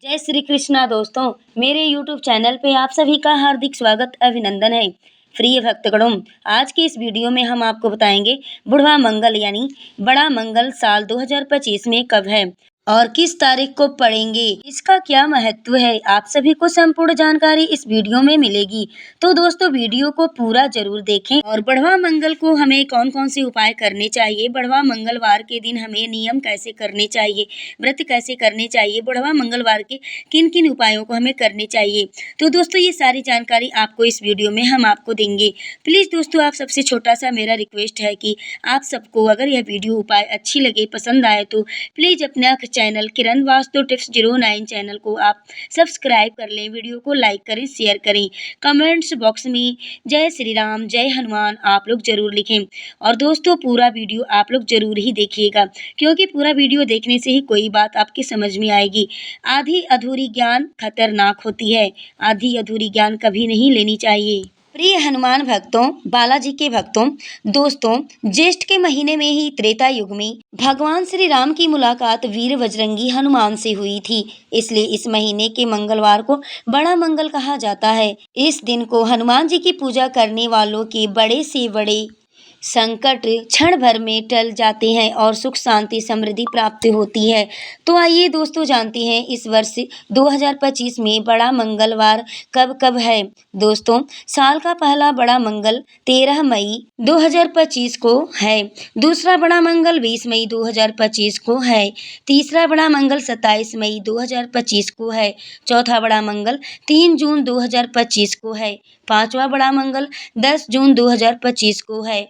जय श्री कृष्णा दोस्तों, मेरे YouTube चैनल पे आप सभी का हार्दिक स्वागत अभिनंदन है। प्रिय भक्तगणों, आज की इस वीडियो में हम आपको बताएंगे बुढ़वा मंगल यानी बड़ा मंगल साल 2025 में कब है और किस तारीख को पड़ेंगे, इसका क्या महत्व है। आप सभी को संपूर्ण जानकारी इस वीडियो में मिलेगी, तो दोस्तों वीडियो को पूरा जरूर देखें। और बढ़वा मंगल को हमें कौन कौन से उपाय करने चाहिए, बढ़वा मंगलवार के दिन हमें नियम कैसे करने चाहिए, व्रत कैसे करने चाहिए, बढ़वा मंगलवार के किन किन उपायों को हमें करने चाहिए, तो दोस्तों ये सारी जानकारी आपको इस वीडियो में हम आपको देंगे। प्लीज दोस्तों, आप सबसे छोटा सा मेरा रिक्वेस्ट है कि आप सबको अगर यह वीडियो उपाय अच्छी लगे, पसंद आए, तो प्लीज अपना चैनल किरण वास्तु टिप्स 09 चैनल को आप सब्सक्राइब कर लें, वीडियो को लाइक करें, शेयर करें, कमेंट्स बॉक्स में जय श्री राम, जय हनुमान आप लोग जरूर लिखें। और दोस्तों पूरा वीडियो आप लोग जरूर ही देखिएगा, क्योंकि पूरा वीडियो देखने से ही कोई बात आपकी समझ में आएगी। आधी अधूरी ज्ञान खतरनाक होती है, आधी अधूरी ज्ञान कभी नहीं लेनी चाहिए। प्रिय हनुमान भक्तों, बालाजी के भक्तों, दोस्तों ज्येष्ठ के महीने में ही त्रेता युग में भगवान श्री राम की मुलाकात वीर बजरंगी हनुमान से हुई थी। इसलिए इस महीने के मंगलवार को बड़ा मंगल कहा जाता है। इस दिन को हनुमान जी की पूजा करने वालों के बड़े से बड़े संकट क्षण भर में टल जाते हैं और सुख शांति समृद्धि प्राप्त होती है। तो आइए दोस्तों जानते हैं इस वर्ष 2025 में बड़ा मंगलवार कब कब है। दोस्तों साल का पहला बड़ा मंगल 13 मई 2025 को है, दूसरा बड़ा मंगल 20 मई 2025 को है, तीसरा बड़ा मंगल 27 मई 2025 को है, चौथा बड़ा मंगल 3 जून 2025 को है, पांचवा बड़ा मंगल 10 जून 2025 को है।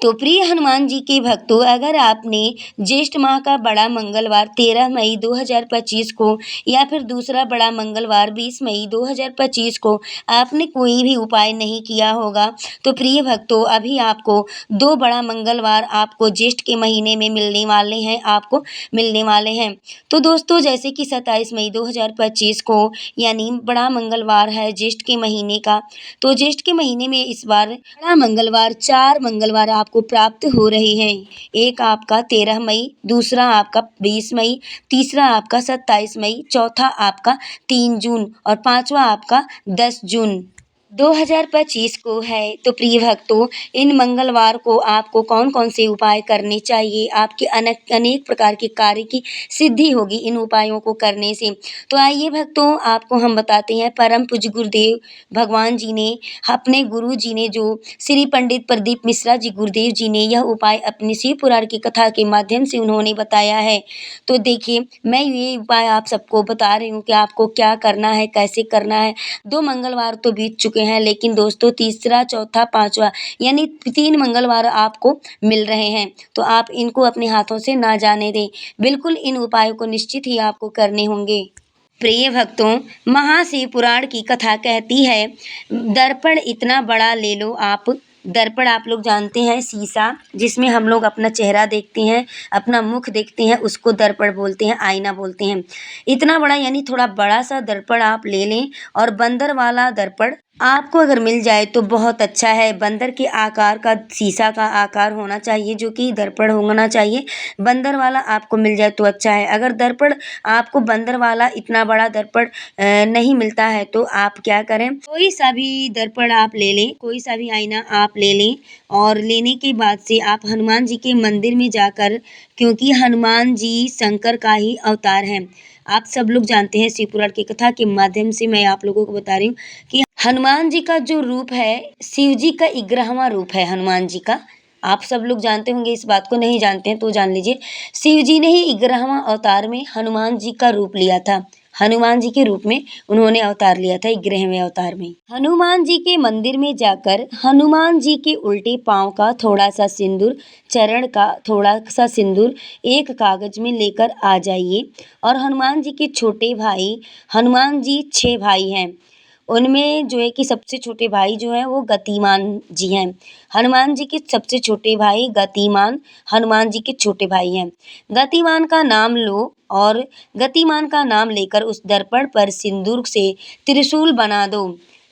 तो प्रिय हनुमान जी के भक्तों, अगर आपने ज्येष्ठ माह का बड़ा मंगलवार 13 मई 2025 को या फिर दूसरा बड़ा मंगलवार 20 मई 2025 को आपने कोई भी उपाय नहीं किया होगा, तो प्रिय भक्तों अभी आपको दो बड़ा मंगलवार आपको ज्येष्ठ के महीने में मिलने वाले हैं, आपको मिलने वाले हैं। तो दोस्तों जैसे कि 27 मई 2025 को यानी बड़ा मंगलवार है ज्येष्ठ के महीने का, तो ज्येष्ठ के महीने में इस बार बड़ा मंगलवार 4 मंगलवार आपको प्राप्त हो रहे हैं। एक आपका 13 मई, दूसरा आपका 20 मई, तीसरा आपका 27 मई, चौथा आपका 3 जून और पांचवा आपका 10 जून 2025 को है। तो प्रिय भक्तों इन मंगलवार को आपको कौन कौन से उपाय करने चाहिए, आपके अनेक प्रकार के कार्य की सिद्धि होगी इन उपायों को करने से। तो आइए भक्तों आपको हम बताते हैं, परम पूज्य गुरुदेव भगवान जी ने, अपने गुरु जी ने, जो श्री पंडित प्रदीप मिश्रा जी गुरुदेव जी ने यह उपाय अपनी शिव पुराण की कथा के माध्यम से उन्होंने बताया है। तो देखिए मैं ये उपाय आप सबको बता रही हूँ कि आपको क्या करना है, कैसे करना है। 2 मंगलवार तो बीत चुके हैं, लेकिन दोस्तों तीसरा, चौथा, पांचवा यानी 3 मंगलवार आपको मिल रहे हैं, तो आप इनको अपने हाथों से ना जाने दें। बिल्कुल इन उपायों को निश्चित ही आपको करने होंगे। प्रिय भक्तों, महाशिव पुराण की कथा कहती है, दर्पण इतना बड़ा ले लो आप। दर्पण आप लोग जानते हैं, शीशा जिसमें हम लोग अपना चेहरा देखते हैं, अपना मुख देखते हैं, उसको दर्पण बोलते हैं, आईना बोलते हैं। इतना बड़ा यानी थोड़ा बड़ा सा दर्पण आप ले लें, और बंदर वाला दर्पण आपको अगर मिल जाए तो बहुत अच्छा है। बंदर के आकार का शीशा का आकार होना चाहिए, जो कि दर्पण होना चाहिए। बंदर वाला आपको मिल जाए तो अच्छा है। अगर दर्पण आपको बंदर वाला इतना बड़ा दर्पण नहीं मिलता है, तो आप क्या करें, कोई सा भी दर्पण आप ले लें, कोई सा भी आईना आप ले लें, और लेने के बाद से आप हनुमान जी के मंदिर में जाकर, क्योंकि हनुमान जी शंकर का ही अवतार हैं, आप सब लोग जानते हैं, शिव पुराण की कथा के माध्यम से मैं आप लोगों को बता रही हूँ कि हनुमान जी का जो रूप है, शिव जी का 11वां रूप है हनुमान जी का। आप सब लोग जानते होंगे, इस बात को नहीं जानते हैं तो जान लीजिए। शिव जी ने ही 11वां अवतार में हनुमान जी का रूप लिया था, हनुमान जी के रूप में उन्होंने अवतार लिया था 11वें अवतार में। हनुमान जी के मंदिर में जाकर हनुमान जी के उल्टे पांव का थोड़ा सा सिंदूर, चरण का थोड़ा सा सिंदूर एक कागज में लेकर आ जाइए। और हनुमान जी के छोटे भाई, हनुमान जी 6 भाई हैं, उनमें जो है कि सबसे छोटे भाई जो हैं वो गतिमान जी हैं। हनुमान जी के सबसे छोटे भाई गतिमान हनुमान जी के छोटे भाई हैं। गतिमान का नाम लो, और गतिमान का नाम लेकर उस दर्पण पर सिंदूर से त्रिशूल बना दो।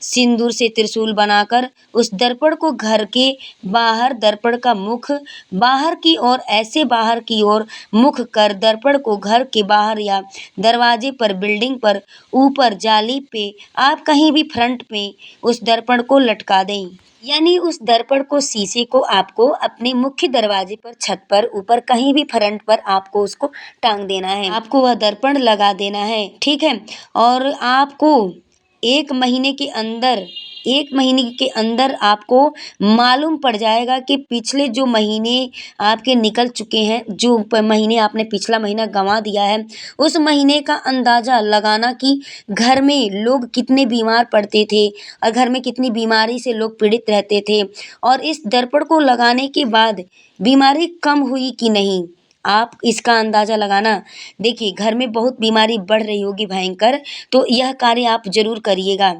सिंदूर से त्रिशूल बनाकर उस दर्पण को घर के बाहर दर्पण का मुख बाहर की ओर ऐसे बाहर की ओर मुख कर दर्पण को घर के बाहर या दरवाजे पर बिल्डिंग पर ऊपर जाली पे आप कहीं भी फ्रंट पे उस दर्पण को लटका दें। यानी उस दर्पण को शीशे को आपको अपने मुख्य दरवाजे पर छत पर ऊपर कहीं भी फ्रंट पर आपको उसको टांग देना है। आपको वह दर्पण लगा देना है, ठीक है। और आपको 1 महीने के अंदर आपको मालूम पड़ जाएगा कि पिछले जो महीने आपके निकल चुके हैं, जो महीने आपने पिछला महीना गंवा दिया है, उस महीने का अंदाजा लगाना कि घर में लोग कितने बीमार पड़ते थे और घर में कितनी बीमारी से लोग पीड़ित रहते थे, और इस दर्पण को लगाने के बाद बीमारी कम हुई कि नहीं, आप इसका अंदाजा लगाना। देखिए, घर में बहुत बीमारी बढ़ रही होगी भयंकर, तो यह कार्य आप जरूर करिएगा।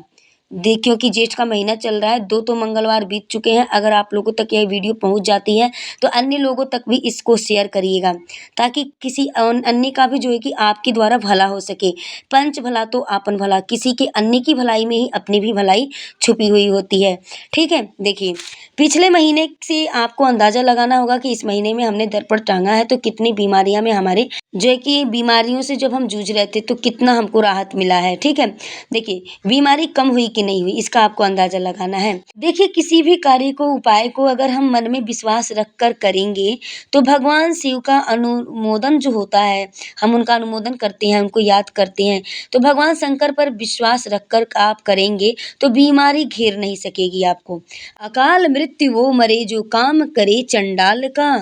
क्योंकि जेठ का महीना चल रहा है, 2 तो मंगलवार बीत चुके हैं। अगर आप लोगों तक यह वीडियो पहुंच जाती है तो अन्य लोगों तक भी इसको शेयर करिएगा, ताकि किसी अन्य का भी जो है कि आपके द्वारा भला हो सके। पंच भला तो आपन भला, किसी के अन्य की भलाई में ही अपनी भी भलाई छुपी हुई होती है, ठीक है। देखिए, पिछले महीने से आपको अंदाजा लगाना होगा कि इस महीने में हमने दर्पण टांगा है तो कितनी बीमारियां में हमारे जो है कि बीमारियों से जब हम जूझ रहे थे तो कितना हमको राहत मिला है, ठीक है। देखिए, बीमारी कम हुई कि नहीं हुई, इसका आपको अंदाजा लगाना है। देखिए, किसी भी कार्य को उपाय को अगर हम मन में विश्वास रख कर करेंगे तो भगवान शिव का अनुमोदन जो होता है, हम उनका अनुमोदन करते हैं, उनको याद करते हैं, तो भगवान शंकर पर विश्वास रख कर आप करेंगे तो बीमारी घेर नहीं सकेगी आपको। अकाल मृत्यु वो मरे जो काम करे चंडाल का,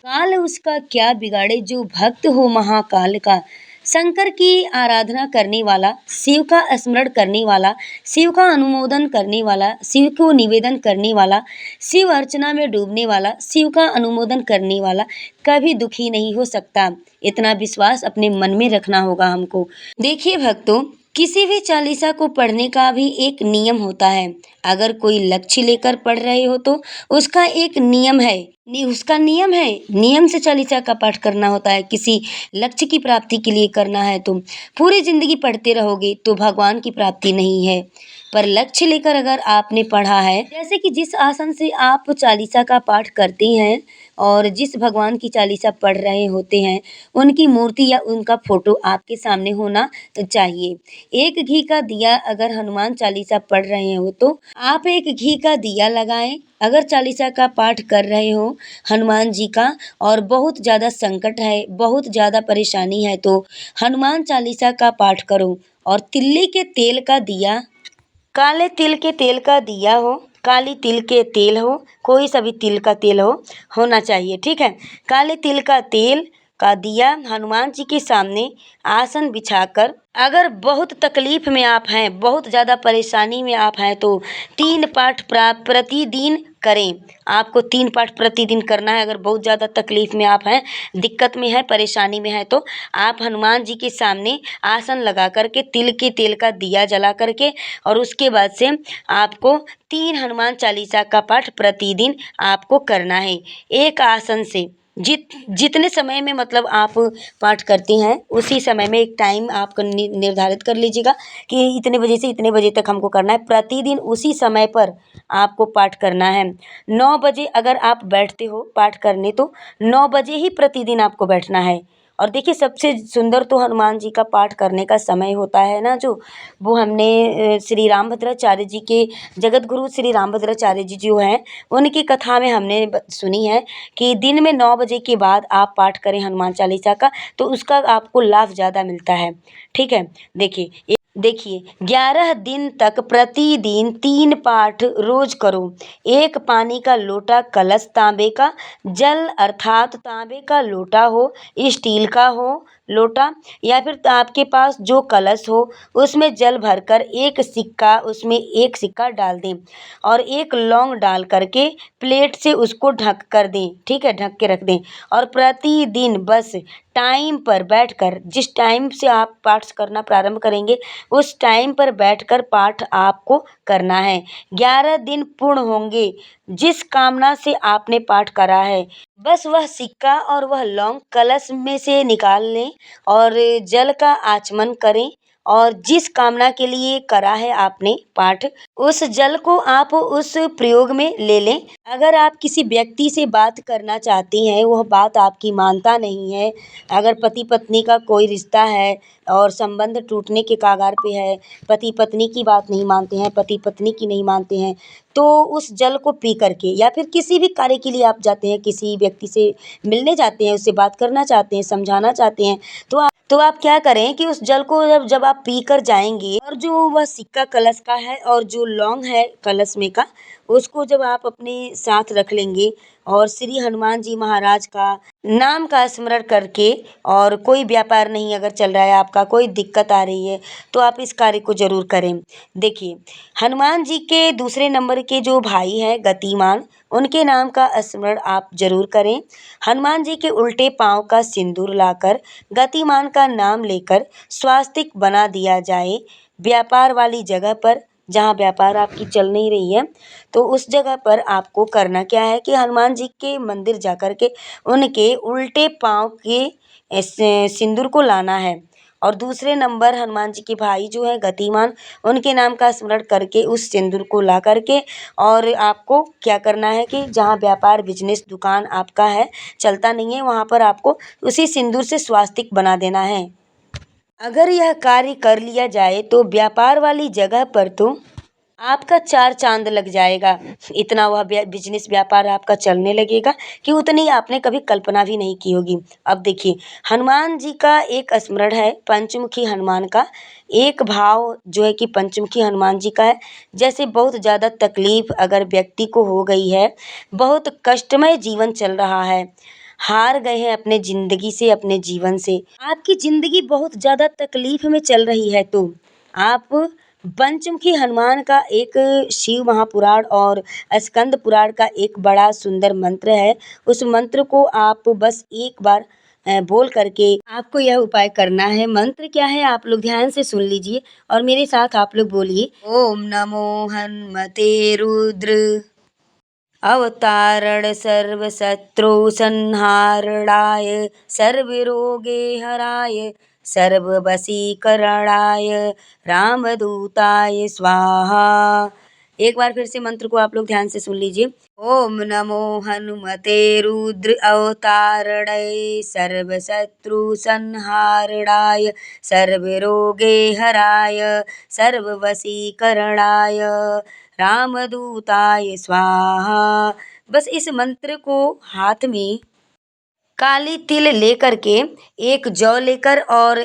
काल उसका क्या बिगाड़े जो भक्त हो महाकाल का। शंकर की आराधना करने वाला, शिव का स्मरण करने वाला, शिव का अनुमोदन करने वाला, शिव को निवेदन करने वाला, शिव अर्चना में डूबने वाला, शिव का अनुमोदन करने वाला कभी दुखी नहीं हो सकता। इतना विश्वास अपने मन में रखना होगा हमको। देखिए भक्तों, किसी भी चालीसा को पढ़ने का भी एक नियम होता है। अगर कोई लक्ष्य लेकर पढ़ रहे हो तो उसका एक नियम है, उसका नियम है, नियम से चालीसा का पाठ करना होता है। किसी लक्ष्य की प्राप्ति के लिए करना है, तुम पूरी जिंदगी पढ़ते रहोगे तो भगवान की प्राप्ति नहीं है। पर लक्ष्य लेकर अगर आपने पढ़ा है, जैसे कि जिस आसन से आप चालीसा का पाठ करते हैं और जिस भगवान की चालीसा पढ़ रहे होते हैं, उनकी मूर्ति या उनका फोटो आपके सामने होना चाहिए। एक घी का दिया, अगर हनुमान चालीसा पढ़ रहे हो तो आप एक घी का दिया लगाएं। अगर चालीसा का पाठ कर रहे हो हनुमान जी का और बहुत ज़्यादा संकट है, बहुत ज़्यादा परेशानी है, तो हनुमान चालीसा का पाठ करो। और तिल्ली के तेल का दिया, काले तिल के तेल का दिया हो, काली तिल के तेल हो, कोई सा भी तिल का तेल होना चाहिए, ठीक है। काले तिल का तेल का दिया हनुमान जी के सामने आसन बिछाकर, अगर बहुत तकलीफ में आप हैं, बहुत ज़्यादा परेशानी में आप हैं, तो 3 पाठ प्रतिदिन करें। आपको 3 पाठ प्रतिदिन करना है। अगर बहुत ज़्यादा तकलीफ में आप हैं, दिक्कत में हैं, परेशानी में हैं, तो आप हनुमान जी के सामने आसन लगा करके तिल के तेल का दिया जला करके और उसके बाद से आपको 3 हनुमान चालीसा का पाठ प्रतिदिन आपको करना है। एक आसन से जितने समय में मतलब आप पाठ करती हैं, उसी समय में एक टाइम आप निर्धारित कर लीजिएगा कि इतने बजे से इतने बजे तक हमको करना है। प्रतिदिन उसी समय पर आपको पाठ करना है। 9 बजे अगर आप बैठते हो पाठ करने तो 9 बजे ही प्रतिदिन आपको बैठना है। और देखिए, सबसे सुंदर तो हनुमान जी का पाठ करने का समय होता है ना, जो वो हमने श्री रामभद्राचार्य जी के, जगत गुरु श्री रामभद्राचार्य जी जो हैं, उनकी कथा में हमने सुनी है कि दिन में 9 बजे के बाद आप पाठ करें हनुमान चालीसा का, तो उसका आपको लाभ ज़्यादा मिलता है, ठीक है। देखिए 11 दिन तक प्रतिदिन 3 पाठ रोज करो। एक पानी का लोटा, कलश तांबे का, जल अर्थात तांबे का लोटा हो, स्टील का हो लोटा, या फिर आपके पास जो कलश हो उसमें जल भरकर उसमें एक सिक्का डाल दें और एक लौंग डाल करके प्लेट से उसको ढक कर दें, ठीक है, ढक के रख दें। और प्रतिदिन बस टाइम पर बैठकर, जिस टाइम से आप पाठ करना प्रारंभ करेंगे उस टाइम पर बैठकर पाठ आपको करना है। 11 दिन पूर्ण होंगे जिस कामना से आपने पाठ करा है, बस वह सिक्का और वह लौंग कलश में से निकाल लें और जल का आचमन करें और जिस कामना के लिए करा है आपने पाठ, उस जल को आप उस प्रयोग में ले लें। अगर आप किसी व्यक्ति से बात करना चाहती हैं, वह बात आपकी मानता नहीं है, अगर पति पत्नी का कोई रिश्ता है और संबंध टूटने के कगार पे है, पति पत्नी की बात नहीं मानते हैं, पति पत्नी की नहीं मानते हैं, तो उस जल को पी करके या फिर किसी भी कार्य के लिए आप जाते हैं, किसी व्यक्ति से मिलने जाते हैं, उससे बात करना चाहते हैं, समझाना चाहते हैं, तो आप क्या करें कि उस जल को जब जब आप पी कर जाएंगे और जो वह सिक्का कलश का है और जो लौंग है कलश में का, उसको जब आप अपने साथ रख लेंगे और श्री हनुमान जी महाराज का नाम का स्मरण करके, और कोई व्यापार नहीं अगर चल रहा है आपका, कोई दिक्कत आ रही है, तो आप इस कार्य को जरूर करें। देखिए, हनुमान जी के दूसरे नंबर के जो भाई हैं गतिमान, उनके नाम का स्मरण आप जरूर करें। हनुमान जी के उल्टे पांव का सिंदूर लाकर गतिमान का नाम लेकर स्वास्तिक बना दिया जाए। व्यापार वाली जगह पर, जहाँ व्यापार आपकी चल नहीं रही है, तो उस जगह पर आपको करना क्या है कि हनुमान जी के मंदिर जा कर के उनके उल्टे पाँव के सिंदूर को लाना है। और दूसरे नंबर हनुमान जी के भाई जो है गतिमान, उनके नाम का स्मरण करके उस सिंदूर को ला करके, और आपको क्या करना है कि जहाँ व्यापार बिजनेस दुकान आपका है चलता नहीं है, वहाँ पर आपको उसी सिंदूर से स्वास्तिक बना देना है। अगर यह कार्य कर लिया जाए तो व्यापार वाली जगह पर तो आपका चार चांद लग जाएगा। इतना वह बिजनेस व्यापार आपका चलने लगेगा कि उतनी आपने कभी कल्पना भी नहीं की होगी। अब देखिए, हनुमान जी का एक स्मरण है पंचमुखी हनुमान का। एक भाव जो है कि पंचमुखी हनुमान जी का है। जैसे बहुत ज़्यादा तकलीफ अगर व्यक्ति को हो गई है, बहुत कष्टमय जीवन चल रहा है, हार गए हैं अपने ज़िंदगी से, अपने जीवन से, आपकी ज़िंदगी बहुत ज़्यादा तकलीफ में चल रही है, तो आप पंचमुखी हनुमान का एक शिव महापुराण और स्कंद पुराण का एक बड़ा सुंदर मंत्र है। उस मंत्र को आप बस एक बार बोल करके आपको यह उपाय करना है। मंत्र क्या है आप लोग ध्यान से सुन लीजिए और मेरे साथ आप लोग बोलिए, ओम नमो हनुमते रुद्र अवतारण सर्वशत्रु संहारणाय सर्वरोगे हराय सर्ववशीकरणाय रामदूताय स्वाहा। एक बार फिर से मंत्र को आप लोग ध्यान से सुन लीजिए। ओम नमो हनुमते रुद्र अवतारणाय सर्वशत्रु संहारणाय सर्वरोगे हराय सर्ववशीकरणाय रामदूताय स्वाहा। बस इस मंत्र को हाथ में काली तिल लेकर के, एक जौ लेकर और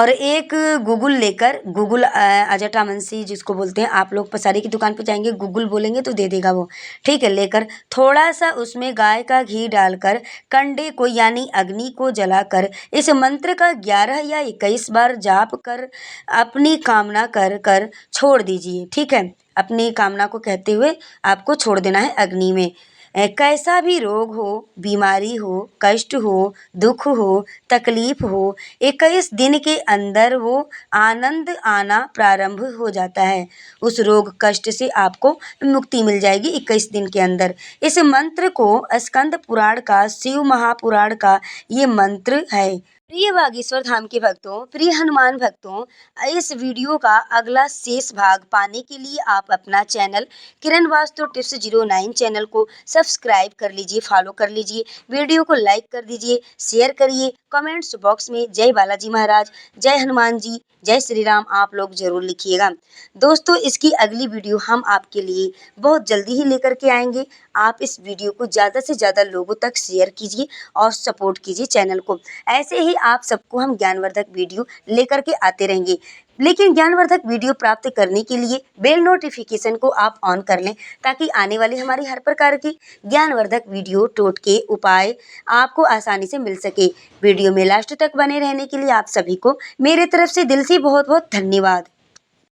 एक गुगुल लेकर, गुगुल अजटामंसी जिसको बोलते हैं, आप लोग पसारी की दुकान पे जाएंगे गुगुल बोलेंगे तो दे देगा वो, ठीक है, लेकर थोड़ा सा उसमें गाय का घी डालकर कंडे को यानी अग्नि को जलाकर इस मंत्र का 11 या 21 बार जाप कर अपनी कामना कर कर छोड़ दीजिए। ठीक है, अपनी कामना को कहते हुए आपको छोड़ देना है अग्नि में। कैसा भी रोग हो, बीमारी हो, कष्ट हो, दुख हो, तकलीफ हो, 21 दिन के अंदर वो आनंद आना प्रारंभ हो जाता है। उस रोग कष्ट से आपको मुक्ति मिल जाएगी 21 दिन के अंदर। इस मंत्र को स्कंद पुराण का, शिव महापुराण का ये मंत्र है। प्रिय बागेश्वर धाम के भक्तों, प्रिय हनुमान भक्तों, इस वीडियो का अगला शेष भाग पाने के लिए आप अपना चैनल किरण वास्तु टिप्स 09 चैनल को सब्सक्राइब कर लीजिए, फॉलो कर लीजिए, वीडियो को लाइक कर दीजिए, शेयर करिए, कमेंट्स बॉक्स में जय बालाजी महाराज, जय हनुमान जी, जय श्री राम आप लोग जरूर लिखिएगा। दोस्तों, इसकी अगली वीडियो हम आपके लिए बहुत जल्दी ही लेकर के आएंगे। आप इस वीडियो को ज़्यादा से ज़्यादा लोगों तक शेयर कीजिए और सपोर्ट कीजिए चैनल को। ऐसे ही आप सबको हम ज्ञानवर्धक वीडियो लेकर के आते रहेंगे। लेकिन ज्ञानवर्धक वीडियो प्राप्त करने के लिए बेल नोटिफिकेशन को आप ऑन कर लें, ताकि आने वाली हमारी हर प्रकार की ज्ञानवर्धक वीडियो, टोटके, उपाय आपको आसानी से मिल सके। वीडियो में लास्ट तक बने रहने के लिए आप सभी को मेरे तरफ से दिल से बहुत बहुत धन्यवाद।